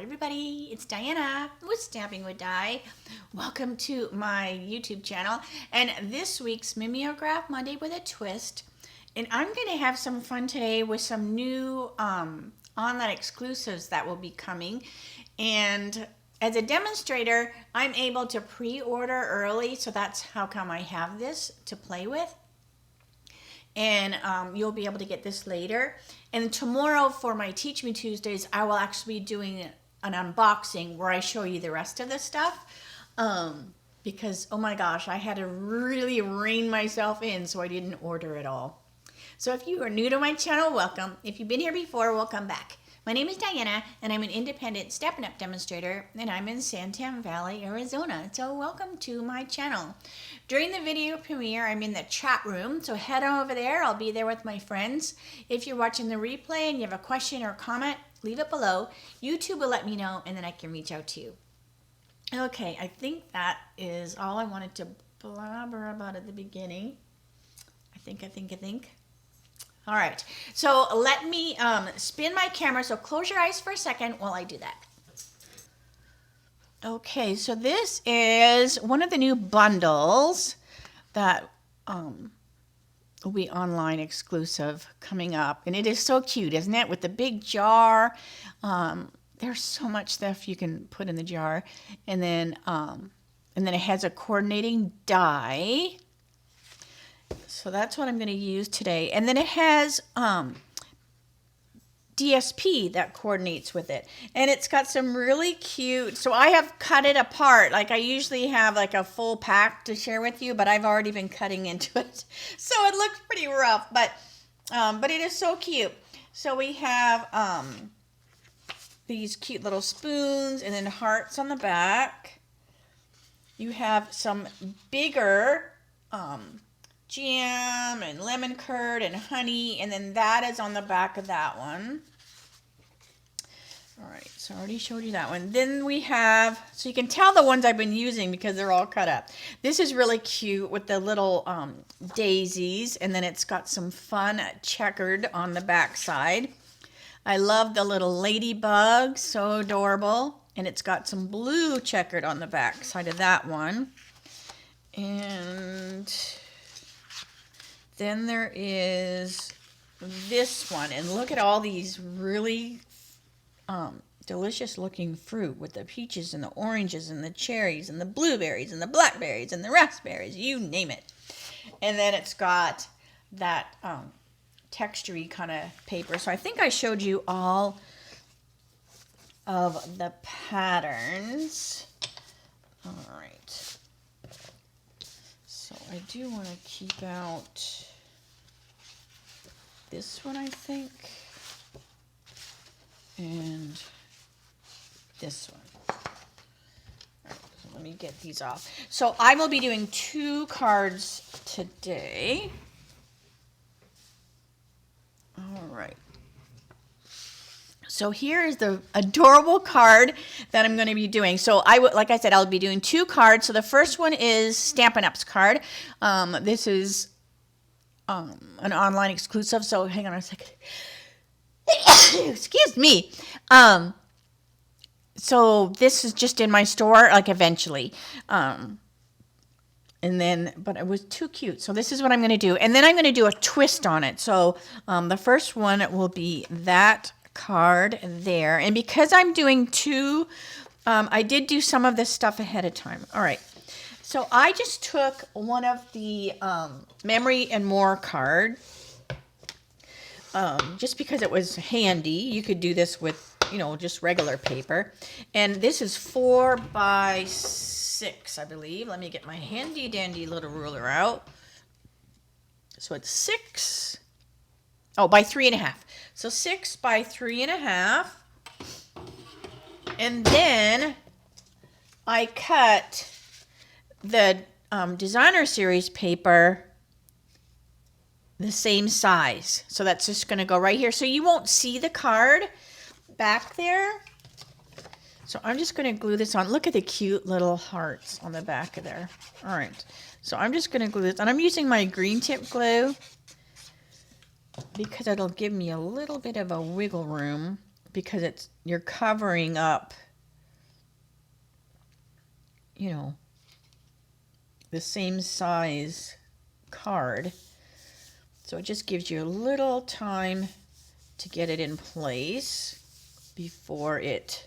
everybody, it's Diana with Stamping with Di. Welcome to my YouTube channel and this week's Mimeograph Monday with a Twist. And I'm going to have some fun today with some new online exclusives that will be coming. And as a demonstrator, I'm able to pre-order early, so that's how come I have this to play with. And you'll be able to get this later. And tomorrow for my Teach Me Tuesdays, I will actually be doing an unboxing where I show you the rest of the stuff. Because, oh my gosh, I had to really rein myself in so I didn't order it all. So if you are new to my channel, welcome. If you've been here before, welcome back. My name is Diana, and I'm an independent Stampin' Up demonstrator, and I'm in Santan Valley, Arizona. So welcome to my channel. During the video premiere, I'm in the chat room, so head on over there. I'll be there with my friends. If you're watching the replay and you have a question or comment, leave it below. YouTube will let me know, and then I can reach out to you. Okay, I think that is all I wanted to blabber about at the beginning. I think. All right, so let me spin my camera. So close your eyes for a second while I do that. Okay, so this is one of the new bundles that will be online exclusive coming up. And it is so cute, isn't it? With the big jar. There's so much stuff you can put in the jar. And then it has a coordinating die. So that's what I'm going to use today. And then it has DSP that coordinates with it. And it's got some really cute, so I have cut it apart. Like I usually have like a full pack to share with you, but I've already been cutting into it. So it looks pretty rough, but it is so cute. So we have these cute little spoons and then hearts on the back. You have some bigger jam and lemon curd and honey, and then that is on the back of that one. All right, so I already showed you that one. Then we have, so you can tell the ones I've been using because they're all cut up. This is really cute with the little daisies, and then it's got some fun checkered on the back side. I love the little ladybug, so adorable, and it's got some blue checkered on the back side of that one. And then there is this one, and look at all these really delicious looking fruit with the peaches and the oranges and the cherries and the blueberries and the blackberries and the raspberries, you name it. And then it's got that textury kind of paper. So I think I showed you all of the patterns. All right. So I do want to keep out this one, I think, and this one. All right, so let me get these off. So I will be doing 2 cards today. All right. So here is the adorable card that I'm going to be doing. So like I said, I'll be doing 2 cards. So the first one is Stampin' Up's card. This is an online exclusive. So hang on a second. Excuse me. So this is just in my store, like eventually. And then, but it was too cute. So this is what I'm going to do. And then I'm going to do a twist on it. So the first one will be that card there. And because I'm doing 2, I did do some of this stuff ahead of time. All right. So I just took one of the Memory and More card. Just because it was handy. You could do this with, just regular paper. And this is 4 by 6, I believe. Let me get my handy dandy little ruler out. So it's 6. Oh, by 3.5. So 6 by 3.5. And then I cut the designer series paper the same size. So that's just going to go right here. So you won't see the card back there. So I'm just going to glue this on. Look at the cute little hearts on the back of there. All right. So I'm just going to glue this. And I'm using my green tip glue because it'll give me a little bit of a wiggle room because you're covering up, you know, the same size card. So it just gives you a little time to get it in place before it,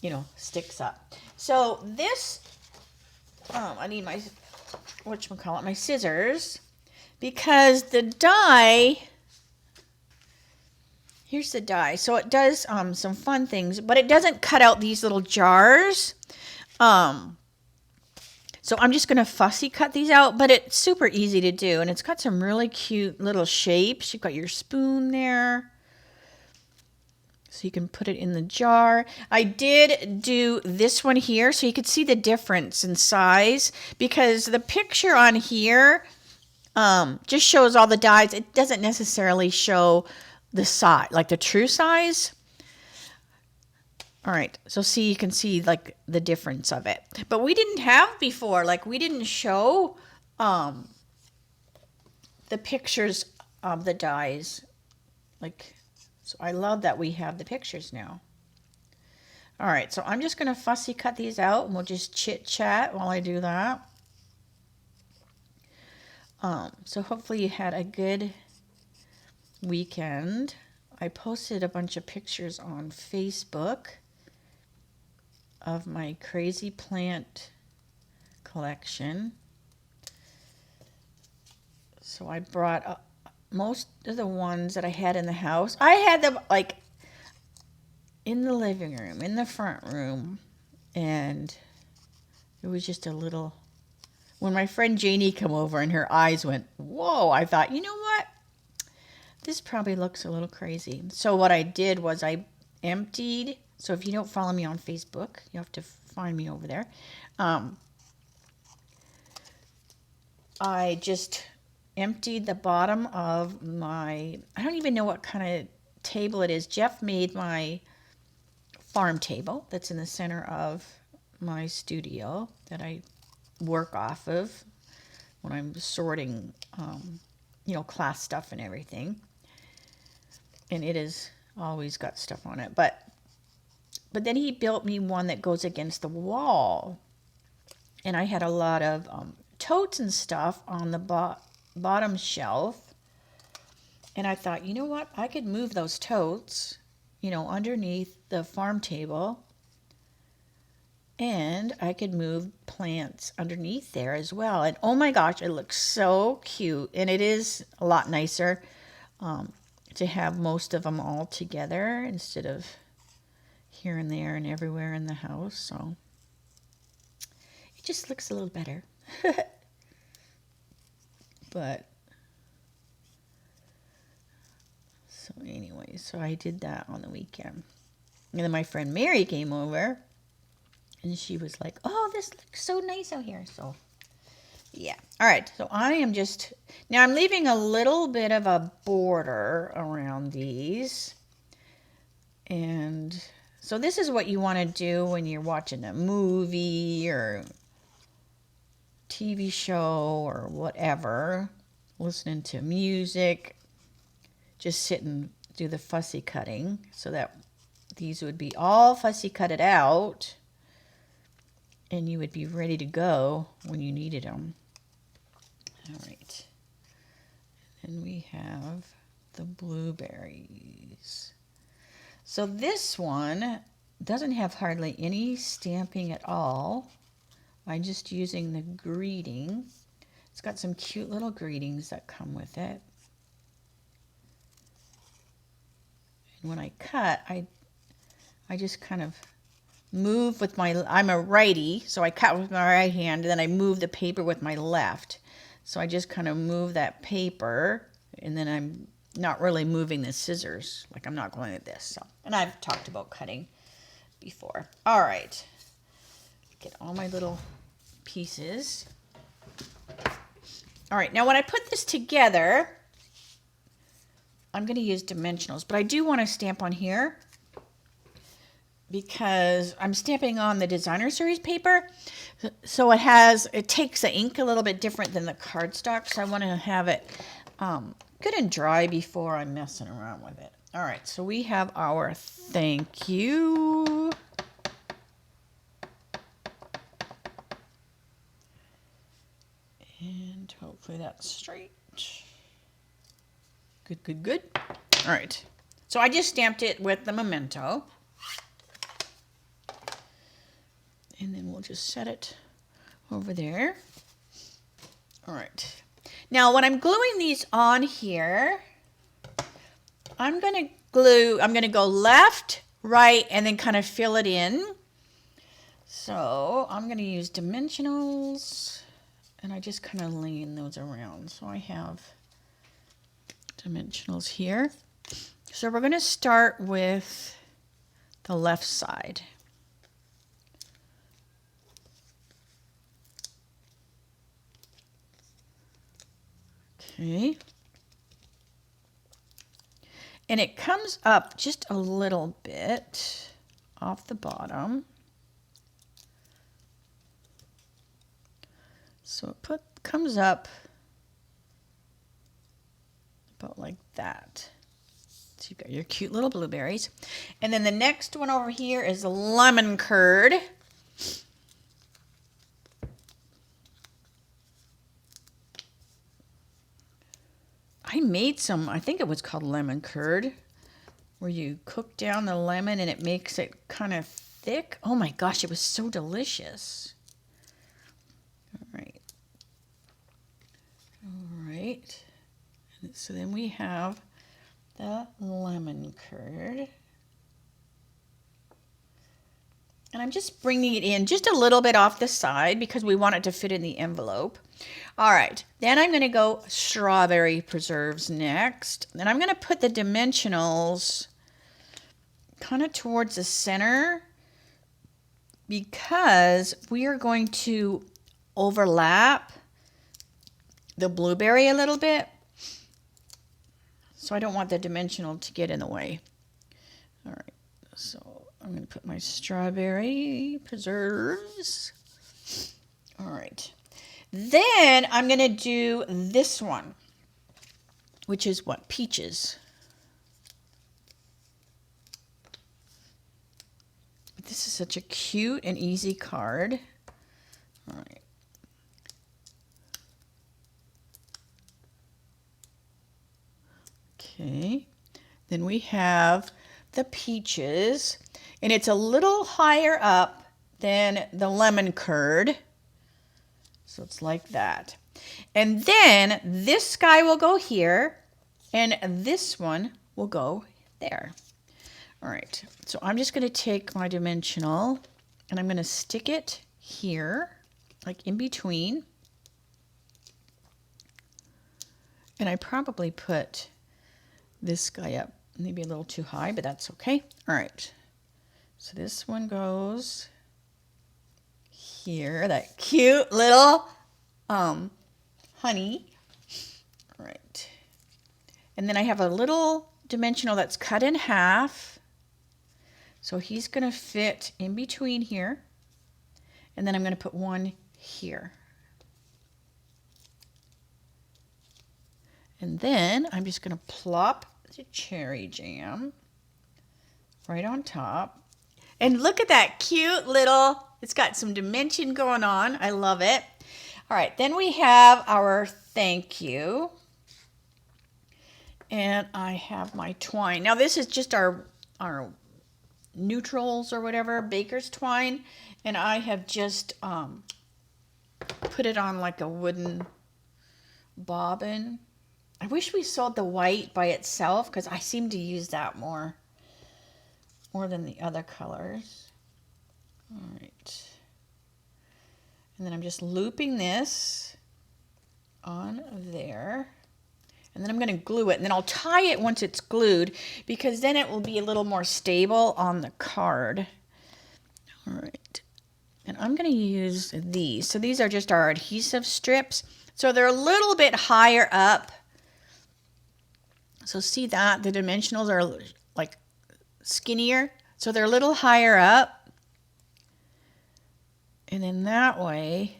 you know, sticks up. So this, I need my, whatchamacallit, my scissors, because the die, here's the die. So it does some fun things, but it doesn't cut out these little jars. So I'm just going to fussy cut these out, but it's super easy to do. And it's got some really cute little shapes. You've got your spoon there. So you can put it in the jar. I did do this one here so you could see the difference in size, because the picture on here just shows all the dies. It doesn't necessarily show the size, like the true size. All right, so see, you can see like the difference of it. But we didn't have before, like we didn't show the pictures of the dies. Like, so I love that we have the pictures now. All right, so I'm just gonna fussy cut these out and we'll just chit chat while I do that. So hopefully you had a good weekend. I posted a bunch of pictures on Facebook of my crazy plant collection. So I brought most of the ones that I had in the house. I had them like in the living room, in the front room, and it was just a little, when my friend Janie came over and her eyes went, whoa, I thought, you know what? This probably looks a little crazy. So what I did was I emptied. So if you don't follow me on Facebook, you have to find me over there. I just emptied the bottom of my, I don't even know what kind of table it is. Jeff made my farm table that's in the center of my studio that I work off of when I'm sorting, you know, class stuff and everything. And it has always got stuff on it. But then he built me one that goes against the wall. And I had a lot of totes and stuff on the bottom shelf. And I thought, you know what? I could move those totes, you know, underneath the farm table. And I could move plants underneath there as well. And oh my gosh, it looks so cute. And it is a lot nicer to have most of them all together instead of here and there and everywhere in the house. So it just looks a little better. But so anyway, so I did that on the weekend. And then my friend Mary came over and she was like, oh, this looks so nice out here. So yeah. All right. So I am just, now I'm leaving a little bit of a border around these. And so this is what you want to do when you're watching a movie or TV show or whatever, listening to music. Just sit and do the fussy cutting so that these would be all fussy cutted out and you would be ready to go when you needed them. All right. And we have the blueberries. So this one doesn't have hardly any stamping at all. I'm just using the greeting. It's got some cute little greetings that come with it. And when I cut, I just kind of move with my, I'm a righty, so I cut with my right hand, and then I move the paper with my left. So I just kind of move that paper, and then I'm not really moving the scissors, like I'm not going like this. So, and I've talked about cutting before. All right, get all my little pieces. All right, now when I put this together, I'm going to use dimensionals, but I do want to stamp on here because I'm stamping on the designer series paper. So it takes the ink a little bit different than the cardstock. So I want to have it good and dry before I'm messing around with it. All right, so we have our thank you. And hopefully that's straight. Good, good, good. All right, so I just stamped it with the memento. And then we'll just set it over there. All right. Now, when I'm gluing these on here, I'm going to go left, right, and then kind of fill it in. So I'm going to use dimensionals, and I just kind of lean those around. So I have dimensionals here. So we're going to start with the left side. Okay. And it comes up just a little bit off the bottom. So it comes up about like that. So you've got your cute little blueberries. And then the next one over here is lemon curd. I made some, I think it was called lemon curd, where you cook down the lemon and it makes it kind of thick. Oh my gosh, it was so delicious. All right. All right. And so then we have the lemon curd. And I'm just bringing it in just a little bit off the side because we want it to fit in the envelope. All right, then I'm going to go strawberry preserves next. Then I'm going to put the dimensionals kind of towards the center because we are going to overlap the blueberry a little bit. So I don't want the dimensional to get in the way. All right, so I'm going to put my strawberry preserves. All right. Then I'm going to do this one, which is what? Peaches. This is such a cute and easy card. All right. Okay. Then we have the peaches, and it's a little higher up than the lemon curd. So it's like that. And then this guy will go here, and this one will go there. All right, so I'm just going to take my dimensional, and I'm going to stick it here, like in between. And I probably put this guy up maybe a little too high, but that's okay. All right, so this one goes here, that cute little honey. All right. And then I have a little dimensional that's cut in half. So he's going to fit in between here. And then I'm going to put one here. And then I'm just going to plop the cherry jam right on top. And look at that cute little, it's got some dimension going on. I love it. All right, then we have our thank you. And I have my twine. Now this is just our neutrals or whatever, baker's twine. And I have just put it on like a wooden bobbin. I wish we sold the white by itself because I seem to use that more than the other colors. All right. And then I'm just looping this on there. And then I'm going to glue it. And then I'll tie it once it's glued because then it will be a little more stable on the card. All right. And I'm going to use these. So these are just our adhesive strips. So they're a little bit higher up. So see that? The dimensionals are like skinnier. So they're a little higher up. And then that way,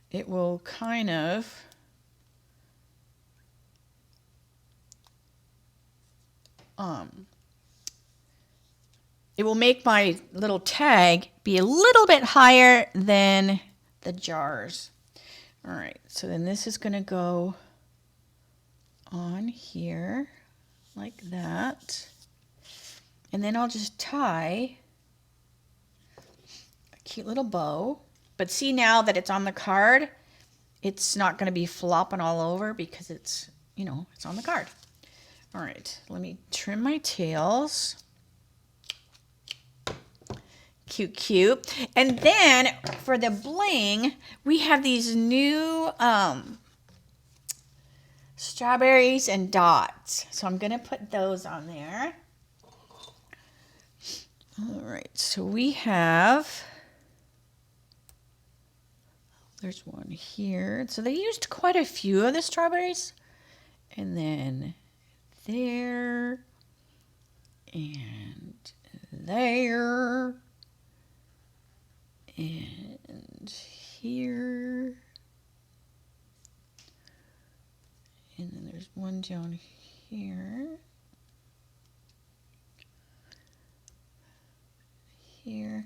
it will kind of it will make my little tag be a little bit higher than the jars. All right, so then this is going to go on here like that. And then I'll just tie a cute little bow. But see, now that it's on the card, it's not going to be flopping all over because it's, you know, it's on the card. All right, let me trim my tails. Cute, cute. And then for the bling, we have these new strawberries and dots. So I'm going to put those on there. All right, so we have, there's one here. So they used quite a few of the strawberries. And then there and there and here. And then there's one down here. Here.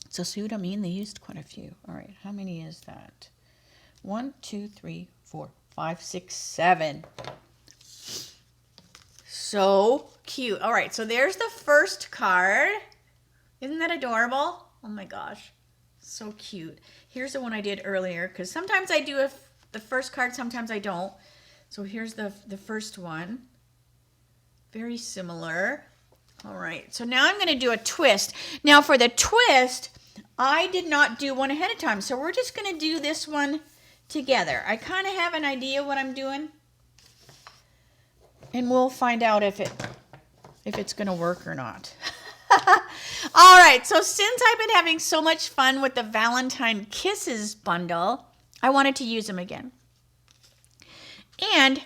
So see what I mean? They used quite a few. All right, how many is that? 1, 2, 3, 4, 5, 6, 7. So cute. All right, so there's the first card. Isn't that adorable? Oh my gosh, so cute. Here's the one I did earlier, because sometimes I do the first card, sometimes I don't. So here's the first one. Very similar. All right, so now I'm going to do a twist. Now for the twist, I did not do one ahead of time, so we're just going to do this one together. I kind of have an idea what I'm doing, and we'll find out if it's going to work or not. All right, so since I've been having so much fun with the Valentine Kisses bundle, I wanted to use them again. And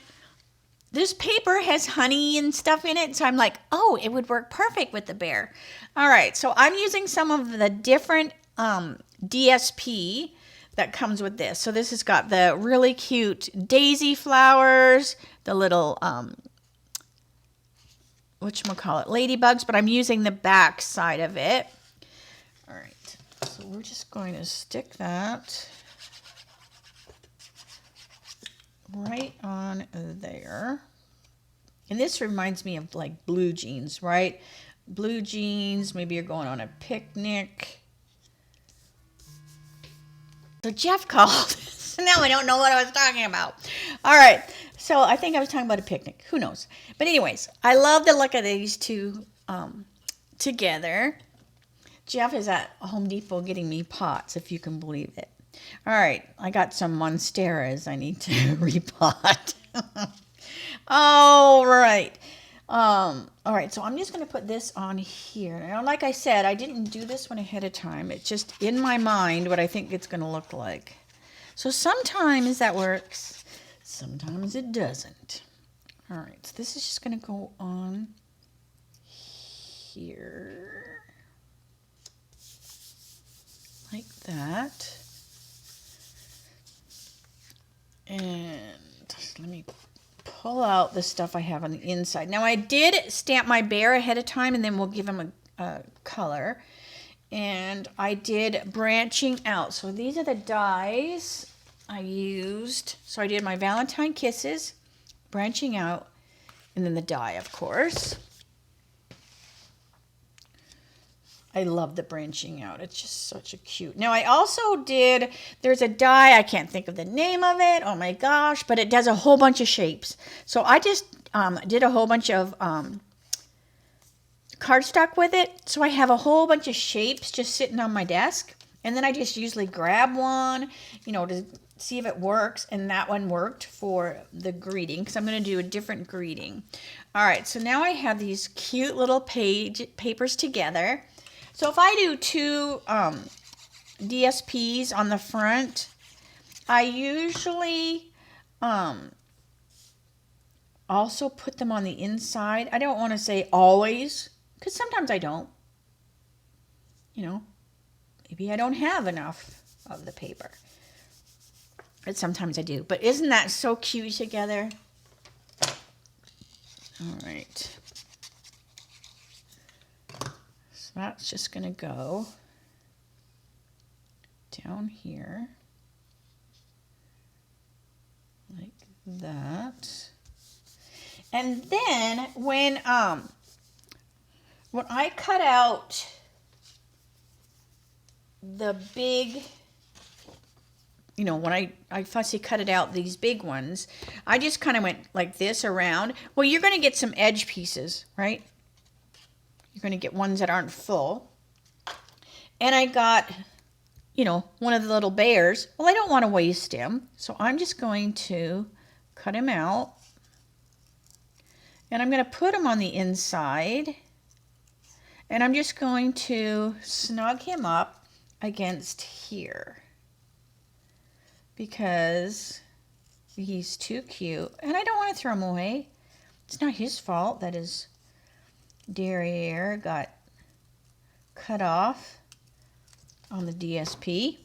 this paper has honey and stuff in it, so I'm like, oh, it would work perfect with the bear. All right, so I'm using some of the different DSP that comes with this. So this has got the really cute daisy flowers, the little, whatchamacallit, ladybugs, but I'm using the back side of it. All right, so we're just going to stick that right on there. And this reminds me of like blue jeans, right? Blue jeans, maybe you're going on a picnic. So Jeff called. So now I don't know what I was talking about. All right, so I think I was talking about a picnic. Who knows? But anyways, I love the look of these two together. Jeff is at Home Depot getting me pots, if you can believe it. All right, I got some monsteras I need to repot. All right. All right, so I'm just going to put this on here. Now, like I said, I didn't do this one ahead of time. It's just in my mind what I think it's going to look like. So sometimes that works. Sometimes it doesn't. All right, so this is just going to go on here. Like that. And let me pull out the stuff I have on the inside. Now I did stamp my bear ahead of time, and then we'll give him a color. And I did branching out. So these are the dies I used. So I did my Valentine Kisses, branching out, and then the die, of course. I love the branching out. It's just such a cute. Now I also did, there's a die, I can't think of the name of it. Oh my gosh, but it does a whole bunch of shapes. So I just did a whole bunch of cardstock with it. So I have a whole bunch of shapes just sitting on my desk. And then I just usually grab one, you know, to see if it works. And that one worked for the greeting, because I'm going to do a different greeting. All right, so now I have these cute little papers together. So if I do two DSPs on the front, I usually also put them on the inside. I don't want to say always, because sometimes I don't. You know, maybe I don't have enough of the paper. But sometimes I do. But isn't that so cute together? All right. So that's just going to go down here like that. And then when I cut out the big, when I fussy cut it out, these big ones, I just kind of went like this around. Well, you're going to get some edge pieces, right? You're going to get ones that aren't full. And I got, one of the little bears. Well, I don't want to waste him, so I'm just going to cut him out. And I'm going to put him on the inside. And I'm just going to snug him up against here, because he's too cute. And I don't want to throw him away. It's not his fault that his derriere got cut off on the DSP.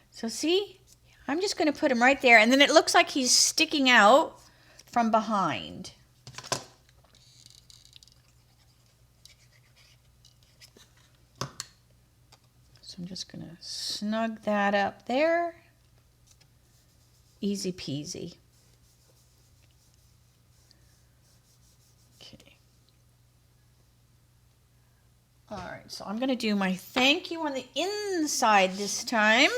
So see, I'm just going to put him right there, and then it looks like he's sticking out from behind. So I'm just going to snug that up there. Easy peasy. Okay. All right, so I'm going to do my thank you on the inside this time.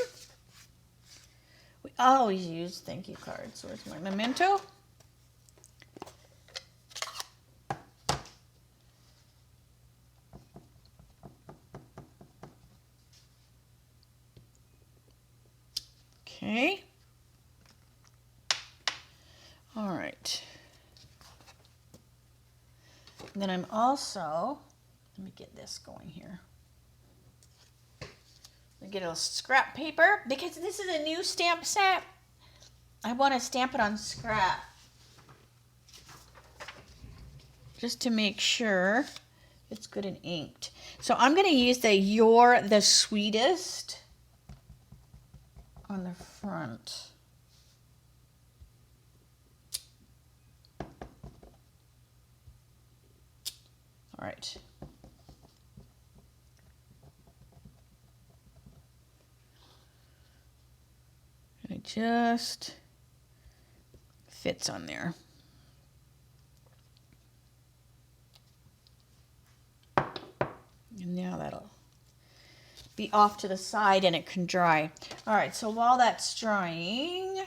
We always use thank you cards. Where's my memento? Okay. All right. And then I'm also, let me get this going here. Let me get a little scrap paper, because this is a new stamp set. I want to stamp it on scrap, just to make sure it's good and inked. So I'm going to use the You're the Sweetest on the front. All right. And it just fits on there. And now that'll be off to the side and it can dry. All right, so while that's drying,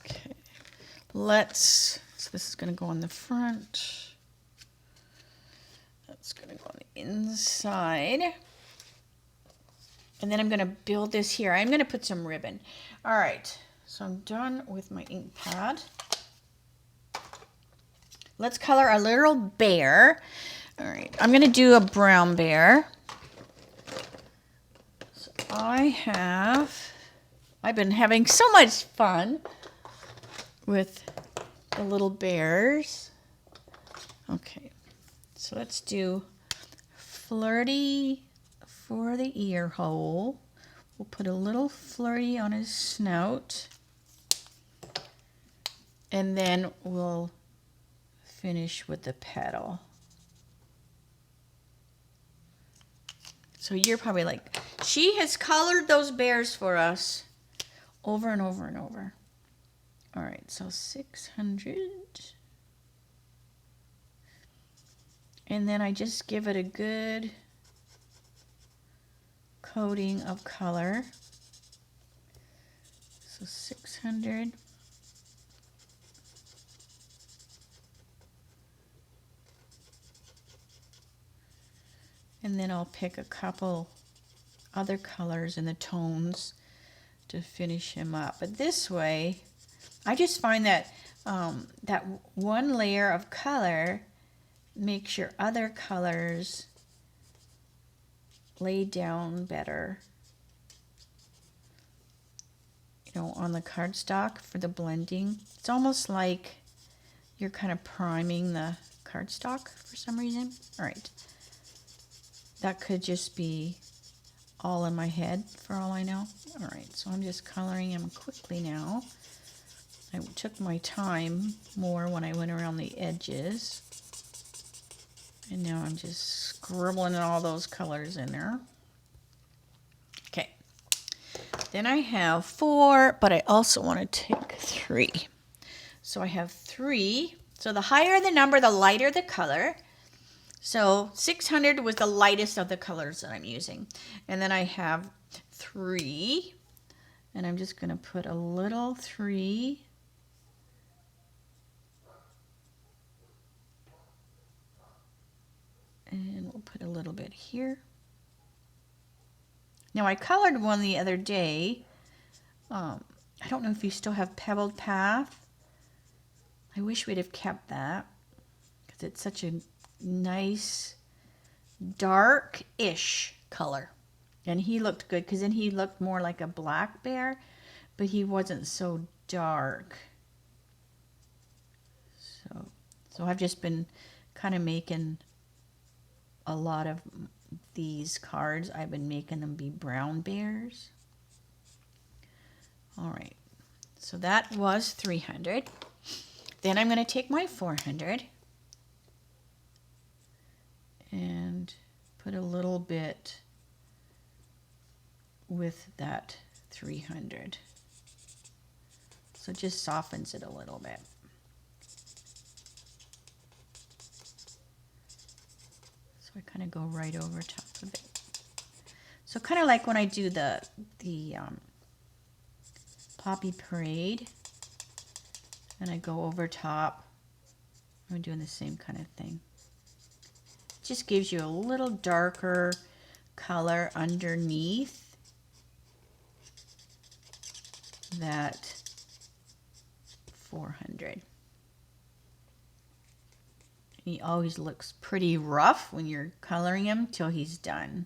okay, so this is going to go on the front. That's going to go on the inside. And then I'm going to build this here. I'm going to put some ribbon. All right, so I'm done with my ink pad. Let's color a little bear. All right, I'm going to do a brown bear. So I've been having so much fun with the little bears. Okay, so let's do flirty for the ear hole. We'll put a little flirty on his snout. And then we'll finish with the petal. So you're probably like, she has colored those bears for us over and over and over. All right, so 600. And then I just give it a good coating of color. So 600. And then I'll pick a couple other colors in the tones to finish him up. But this way, I just find that that one layer of color makes your other colors lay down better, on the cardstock for the blending. It's almost like you're kind of priming the cardstock for some reason. All right. That could just be all in my head for all I know. All right, so I'm just coloring him quickly now. I took my time more when I went around the edges. And now I'm just scribbling all those colors in there. Okay. Then I have 4, but I also want to take 3. So I have 3. So the higher the number, the lighter the color. So 600 was the lightest of the colors that I'm using. And then I have 3. And I'm just going to put a little 3. And we'll put a little bit here. Now I colored one the other day. I don't know if you still have Pebbled Path. I wish we'd have kept that because it's such a nice dark-ish color. And he looked good because then he looked more like a black bear, but he wasn't so dark. So I've just been kind of making a lot of these cards. I've been making them be brown bears. All right, so that was 300. Then I'm going to take my 400 and put a little bit with that 300. So it just softens it a little bit. So I kind of go right over top of it. So kind of like when I do the Poppy Parade, and I go over top, I'm doing the same kind of thing. It just gives you a little darker color underneath that 400. He always looks pretty rough when you're coloring him till he's done.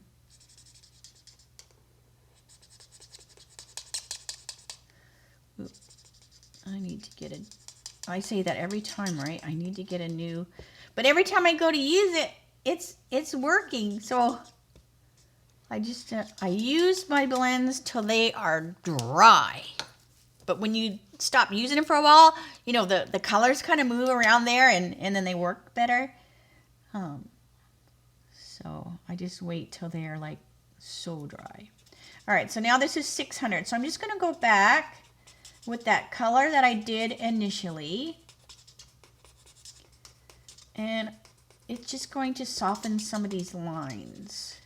Ooh, I need to get a, I say that every time, right? I need to get a new, but every time I go to use it, it's working. So I just, I use my blends till they are dry. But when you stop using them for a while, you know, the colors kind of move around there and then they work better. So I just wait till they're like so dry. All right, so now this is 600. So I'm just going to go back with that color that I did initially. And it's just going to soften some of these lines.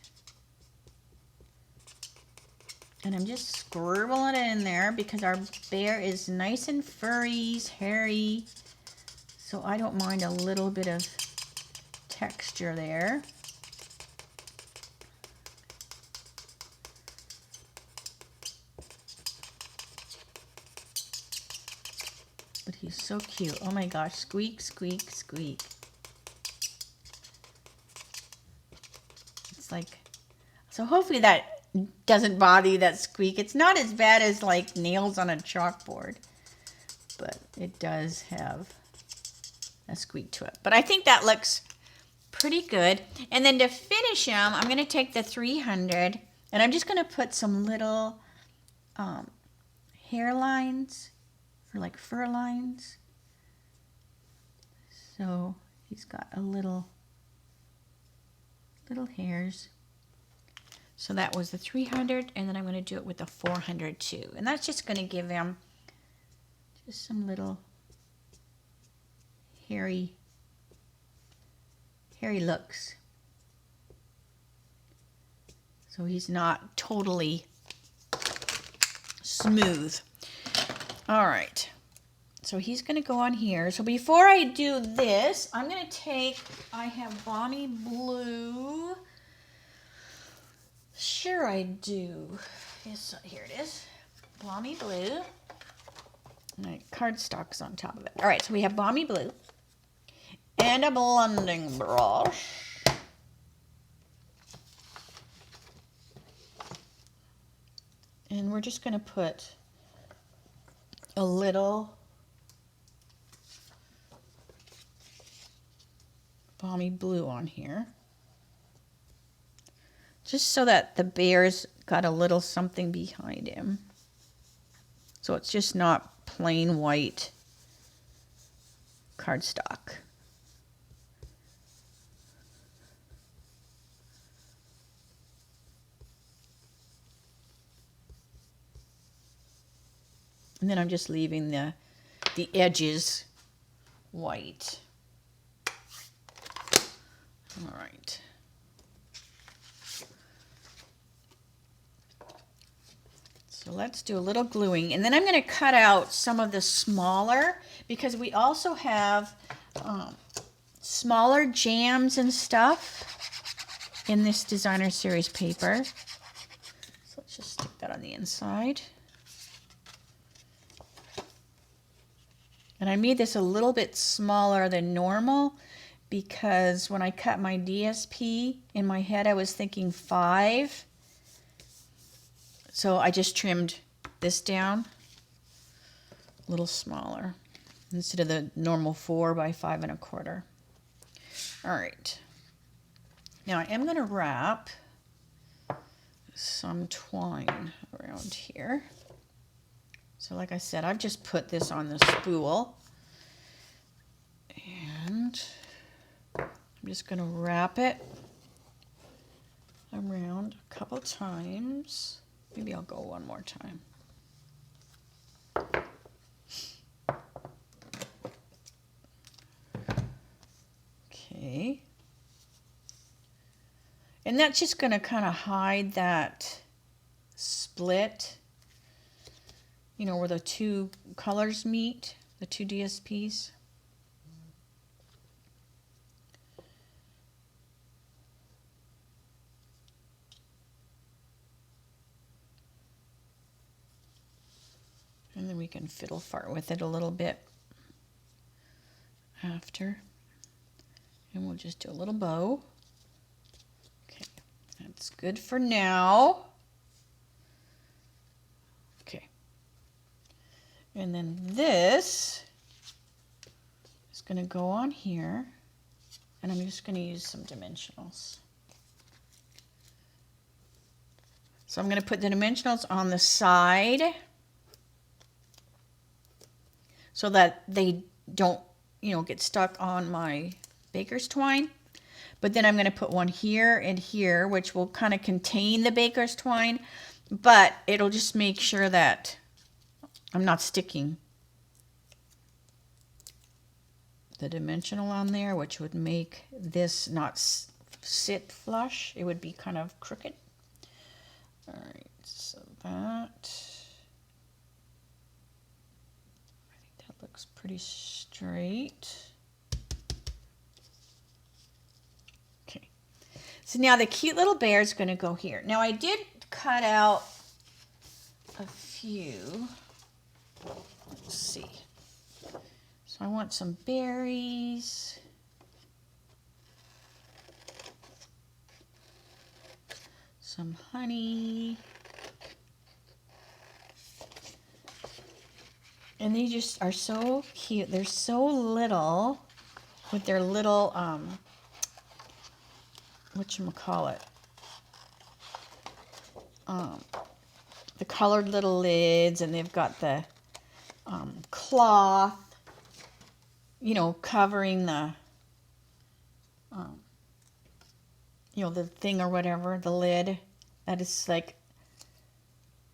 And I'm just scribbling it in there because our bear is nice and furry, hairy. So I don't mind a little bit of texture there. But he's so cute. Oh my gosh, squeak, squeak, squeak. It's like, so hopefully that doesn't bother you, that squeak. It's not as bad as like nails on a chalkboard, but it does have a squeak to it. But I think that looks pretty good. And then to finish them, I'm going to take the 300 and I'm just going to put some little hairlines or like fur lines. So he's got a little hairs. So that was the 300, and then I'm going to do it with the 400 too. And that's just going to give him just some little hairy looks. So he's not totally smooth. All right. So he's going to go on here. So before I do this, I'm going to take, I have Bonnie Blue. Sure I do. Yes, here it is. Balmy Blue. And cardstock's on top of it. All right, so we have Balmy Blue. And a blending brush. And we're just going to put a little Balmy Blue on here. Just so that the bear's got a little something behind him. So it's just not plain white cardstock. And then I'm just leaving the edges white. All right. So let's do a little gluing. And then I'm going to cut out some of the smaller, because we also have smaller jams and stuff in this designer series paper. So let's just stick that on the inside. And I made this a little bit smaller than normal because when I cut my DSP, in my head I was thinking 5. So I just trimmed this down a little smaller instead of the normal 4 by 5 1/4. All right. Now I am going to wrap some twine around here. So like I said, I've just put this on the spool, and I'm just going to wrap it around a couple times. Maybe I'll go one more time. Okay. And that's just going to kind of hide that split, you know, where the two colors meet, the two DSPs. And then we can fiddle fart with it a little bit after. And we'll just do a little bow. Okay, that's good for now. Okay. And then this is going to go on here. And I'm just going to use some dimensionals. So I'm going to put the dimensionals on the side so that they don't, you know, get stuck on my baker's twine. But then I'm going to put one here and here, which will kind of contain the baker's twine, but it'll just make sure that I'm not sticking the dimensional on there, which would make this not sit flush. It would be kind of crooked. All right, so that, looks pretty straight. Okay. So now the cute little bear is going to go here. Now I did cut out a few. Let's see. So I want some berries. Some honey. And they just are so cute. They're so little with their little, whatchamacallit, the colored little lids, and they've got the cloth, you know, covering the, you know, the thing or whatever, the lid. That is like,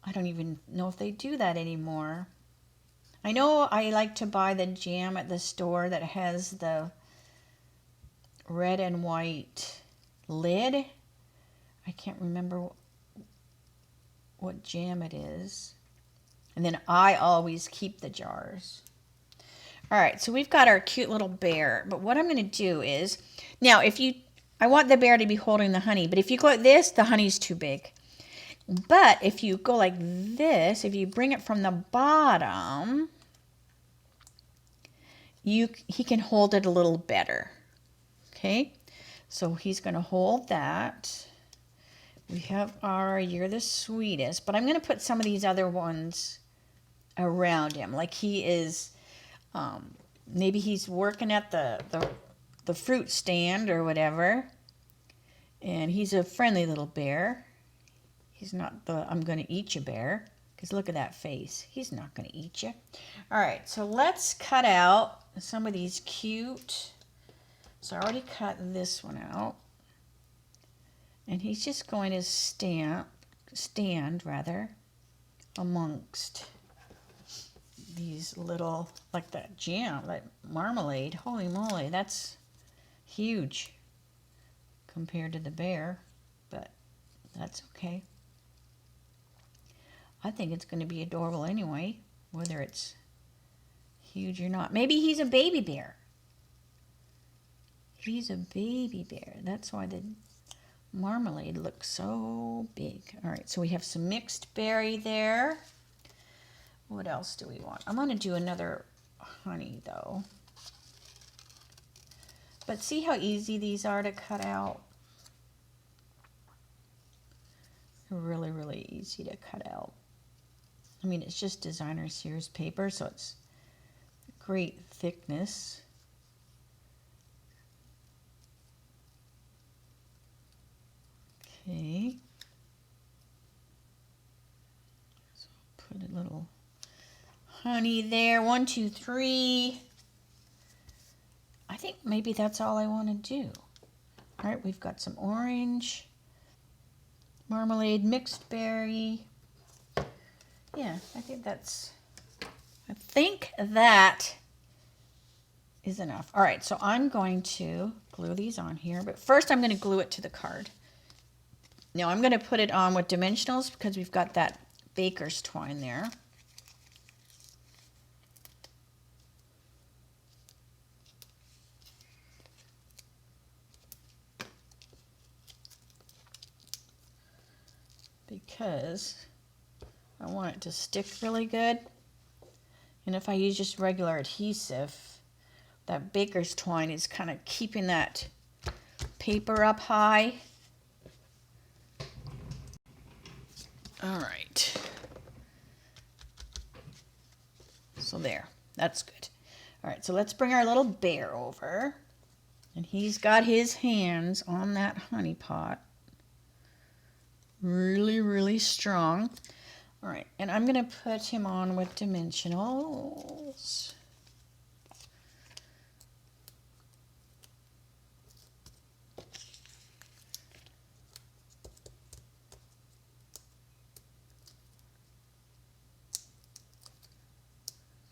I don't even know if they do that anymore. I know I like to buy the jam at the store that has the red and white lid. I can't remember what jam it is. And then I always keep the jars. All right, so we've got our cute little bear. But what I'm going to do is, now I want the bear to be holding the honey, but if you go like this, the honey's too big. But if you go like this, if you bring it from the bottom, he can hold it a little better. Okay, so he's going to hold that. We have our You're the Sweetest, but I'm going to put some of these other ones around him. Like he is, maybe he's working at the fruit stand or whatever, and he's a friendly little bear. He's not the I'm going to eat you bear, Because look at that face. He's not going to eat you. All right, so let's cut out some of these cute. So I already cut this one out. And he's just going to stand amongst these little, like that jam, that marmalade. Holy moly, that's huge compared to the bear, but that's okay. I think it's going to be adorable anyway, whether it's huge or not. Maybe he's a baby bear. He's a baby bear. That's why the marmalade looks so big. All right, so we have some mixed berry there. What else do we want? I'm going to do another honey, though. But see how easy these are to cut out? Really, really easy to cut out. I mean, it's just designer Sears paper, so it's great thickness. Okay. So put a little honey there. 1, 2, 3. I think maybe that's all I want to do. All right, we've got some orange, marmalade, mixed berry. Yeah, I think that is enough. All right, so I'm going to glue these on here, but first I'm going to glue it to the card. Now I'm going to put it on with dimensionals because we've got that baker's twine there. Because I want it to stick really good. And if I use just regular adhesive, that baker's twine is kind of keeping that paper up high. All right. So there, that's good. All right, so let's bring our little bear over. And he's got his hands on that honey pot. Really, really strong. All right, and I'm going to put him on with dimensionals.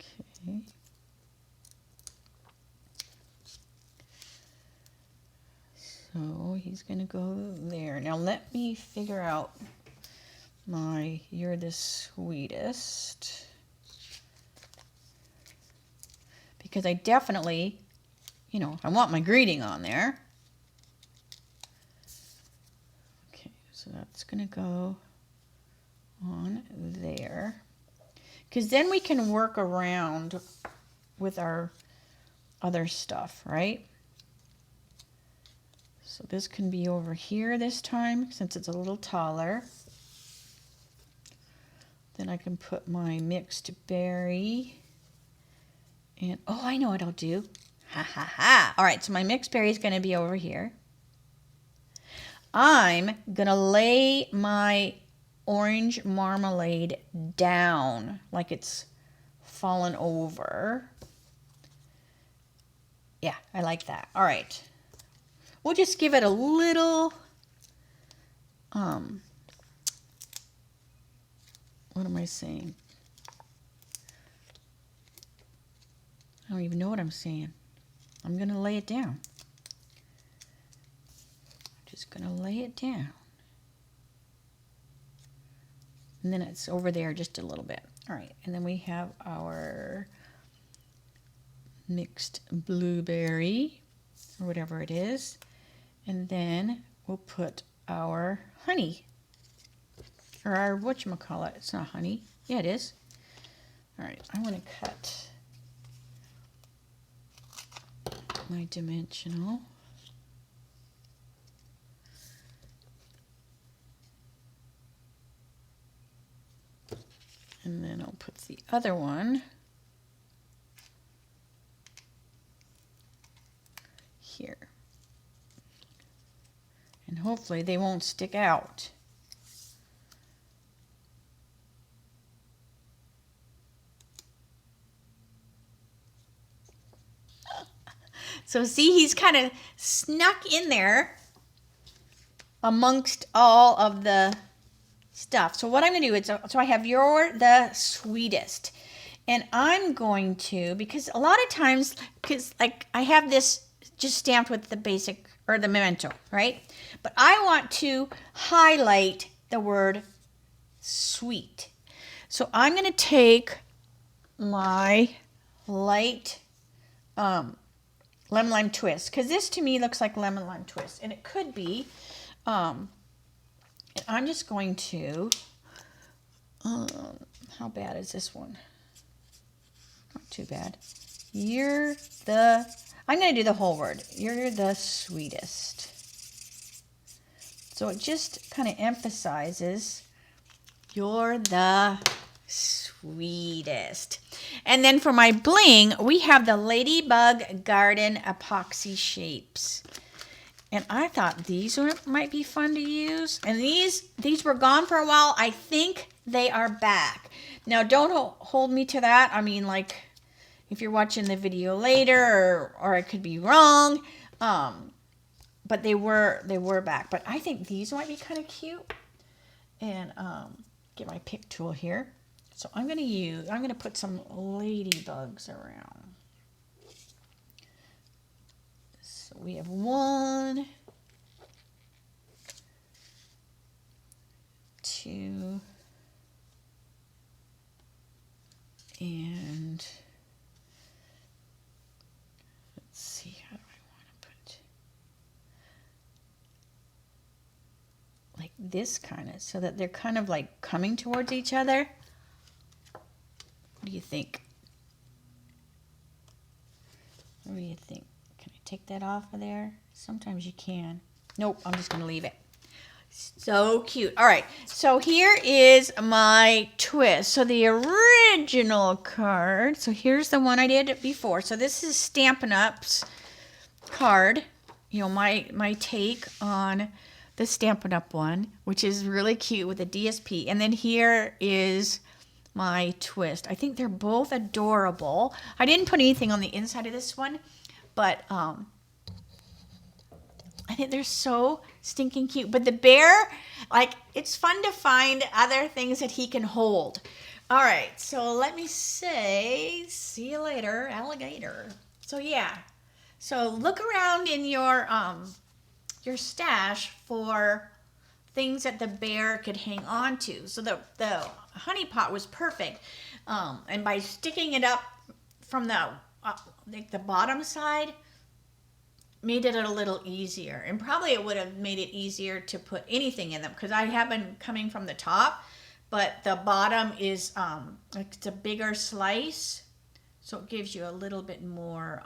Okay. So he's going to go there. Now let me figure out my "You're the Sweetest," because I definitely, I want my greeting on there. Okay, so that's going to go on there. Because then we can work around with our other stuff, right? So this can be over here this time, since it's a little taller. Then I can put my mixed berry. And, oh, I know what I'll do. Ha, ha, ha. All right, so my mixed berry is going to be over here. I'm going to lay my orange marmalade down like it's fallen over. Yeah, I like that. All right. We'll just give it a little, what am I saying? I don't even know what I'm saying. I'm going to lay it down. I'm just going to lay it down. And then it's over there just a little bit. All right, and then we have our mixed blueberry, or whatever it is. And then we'll put our honey, or our whatchamacallit. It's not honey. Yeah, it is. All right, I want to cut my dimensional. And then I'll put the other one here. And hopefully they won't stick out. So see, he's kind of snuck in there amongst all of the stuff. So what I'm going to do is, so I have You're the Sweetest. And I'm going to, because a lot of times, because like I have this just stamped with the basic, or the memento, right? But I want to highlight the word sweet. So I'm going to take my light lemon lime twist, because this to me looks like lemon lime twist, and it could be. And I'm just going to, how bad is this one? Not too bad. I'm going to do the whole word. You're the sweetest. So it just kind of emphasizes you're the sweetest. And then for my bling, we have the Ladybug Garden Epoxy Shapes. And I thought these might be fun to use. And these were gone for a while. I think they are back. Now, don't hold me to that. I mean, like, if you're watching the video later, or I could be wrong. But they were back. But I think these might be kind of cute. And get my pick tool here. So I'm gonna put some ladybugs around. So we have 1, 2, and let's see, how do I want to put like this kind of, so that they're kind of like coming towards each other. What do you think? What do you think? Can I take that off of there? Sometimes you can. Nope, I'm just going to leave it. So cute. All right, so here is my twist. So the original card, so here's the one I did before. So this is Stampin' Up's card. You know, my take on the Stampin' Up one, which is really cute with a DSP. And then here is my twist. I think they're both adorable. I didn't put anything on the inside of this one, but I think they're so stinking cute. But the bear, like, it's fun to find other things that he can hold. All right, so let me say, see you later, alligator. So yeah, so look around in your stash for things that the bear could hang on to. So the honey pot was perfect, and by sticking it up from the bottom side, made it a little easier. And probably it would have made it easier to put anything in them, because I have been coming from the top, but the bottom is like it's a bigger slice, so it gives you a little bit more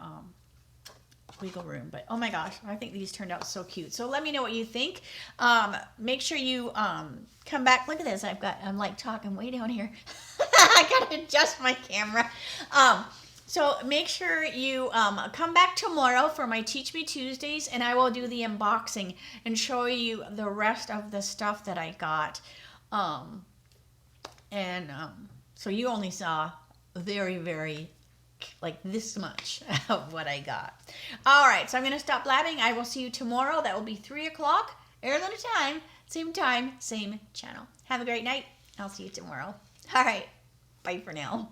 wiggle room. But oh my gosh, I think these turned out so cute. So let me know what you think. Make sure you come back. Look at this. I'm like talking way down here. I gotta adjust my camera. So make sure you come back tomorrow for my Teach Me Tuesdays, and I will do the unboxing and show you the rest of the stuff that I got. So you only saw very, very like this much of what I got. All right, so I'm going to stop blabbing. I will see you tomorrow. That will be 3 o'clock, Arizona time, same channel. Have a great night. I'll see you tomorrow. All right, bye for now.